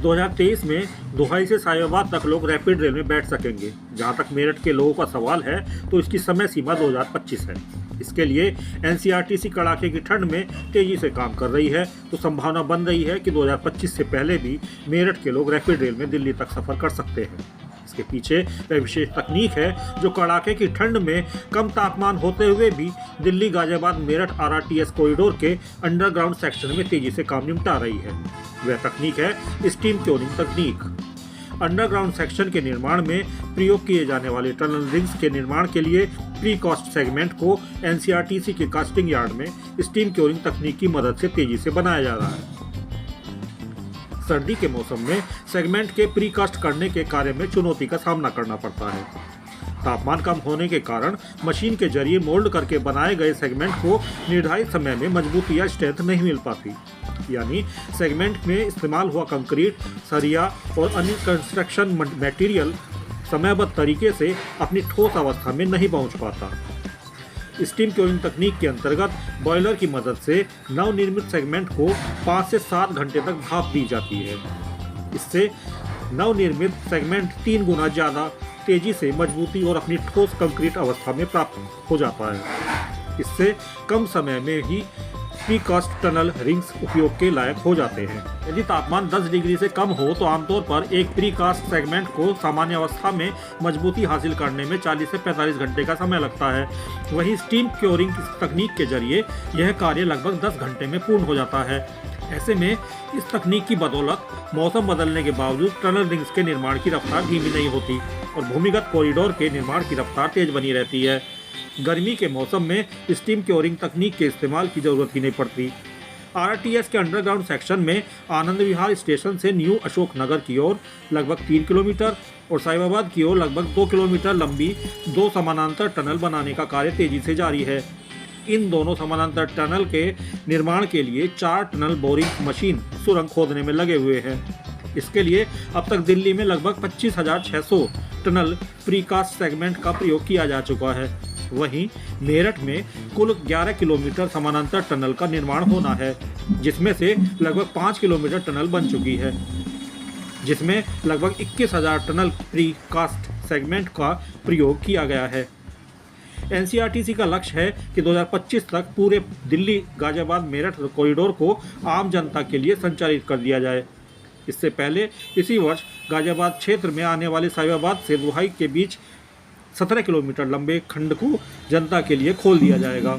2023 में दोहाई से साहिबाबाद तक लोग रैपिड रेल में बैठ सकेंगे। जहां तक मेरठ के लोगों का सवाल है तो इसकी समय सीमा 2025 है। इसके लिए एनसीआरटीसी कड़ाके की ठंड में तेजी से काम कर रही है, तो संभावना बन रही है कि 2025 से पहले भी मेरठ के लोग रैपिड रेल में दिल्ली तक सफर कर सकते हैं। इसके पीछे वह विशेष तकनीक है जो कड़ाके की ठंड में कम तापमान होते हुए भी दिल्ली गाजियाबाद मेरठ आरआरटीएस कॉरिडोर के अंडरग्राउंड सेक्शन में तेजी से काम निपटा रही है। वह तकनीक है स्टीम क्योरिंग तकनीक। अंडरग्राउंड सेक्शन के निर्माण में प्रयोग किए जाने वाले टनल रिंग्स के निर्माण के लिए प्री कास्ट सेगमेंट को एनसीआरटीसी के कास्टिंग यार्ड में स्टीम क्योरिंग तकनीक की मदद से तेजी से बनाया जा रहा है। सर्दी के मौसम में सेगमेंट के प्री कास्ट करने के कार्य में चुनौती का सामना करना पड़ता है। तापमान कम होने के कारण मशीन के जरिए मोल्ड करके बनाए गए सेगमेंट को निर्धारित समय में मजबूती या स्ट्रेंथ नहीं मिल पाती, यानी सेगमेंट में इस्तेमाल हुआ कंक्रीट, सरिया और अन्य कंस्ट्रक्शन मटेरियल समयबद्ध तरीके से अपनी ठोस अवस्था में नहीं पहुंच पाता। स्टीम क्योरिंग तकनीक के अंतर्गत बॉयलर की मदद से नवनिर्मित सेगमेंट को 5 से 7 घंटे तक भाप दी जाती है। इससे नवनिर्मित सेगमेंट 3 गुना ज़्यादा तेजी से मजबूती और अपनी ठोस कंक्रीट अवस्था में प्राप्त हो जाता है। इससे कम समय में ही प्री कास्ट टनल रिंग्स उपयोग के लायक हो जाते हैं। यदि तापमान 10 डिग्री से कम हो तो आमतौर पर एक प्री कास्ट सेगमेंट को सामान्य अवस्था में मजबूती हासिल करने में 40 से 45 घंटे का समय लगता है। वहीं स्टीम क्योरिंग तकनीक के जरिए यह कार्य लगभग 10 घंटे में पूर्ण हो जाता है। ऐसे में इस तकनीक की बदौलत मौसम बदलने के बावजूद टनल रिंग्स के निर्माण की रफ्तार धीमी नहीं होती और भूमिगत कॉरिडोर के निर्माण की रफ्तार तेज बनी रहती है। गर्मी के मौसम में स्टीम क्योरिंग तकनीक के इस्तेमाल की जरूरत ही नहीं पड़ती। आरआरटीएस के अंडरग्राउंड सेक्शन में आनंद विहार स्टेशन से न्यू अशोक नगर की ओर लगभग 3 किलोमीटर और साहिबाबाद की ओर लगभग 2 किलोमीटर लंबी 2 समानांतर टनल बनाने का कार्य तेजी से जारी है। इन दोनों समानांतर टनल के निर्माण के लिए 4 टनल बोरिंग मशीन सुरंग खोदने में लगे हुए हैं। इसके लिए अब तक दिल्ली में लगभग 25,600 टनल प्रीकास्ट सेगमेंट का प्रयोग किया जा चुका है। वहीं मेरठ में कुल 11 किलोमीटर समानांतर टनल का निर्माण होना है, जिसमें से लगभग 5 किलोमीटर टनल बन चुकी है, जिसमें लगभग 21,000 टनल प्रीकास्ट सेगमेंट का प्रयोग किया गया है। एनसीआरटीसी का लक्ष्य है कि 2025 तक पूरे दिल्ली गाजियाबाद मेरठ कॉरिडोर को आम जनता के लिए संचालित कर दिया जाए। इससे पहले इसी वर्ष गाजियाबाद क्षेत्र में आने वाले साहिबाबाद से दोहाई के बीच 17 किलोमीटर लंबे खंड को जनता के लिए खोल दिया जाएगा।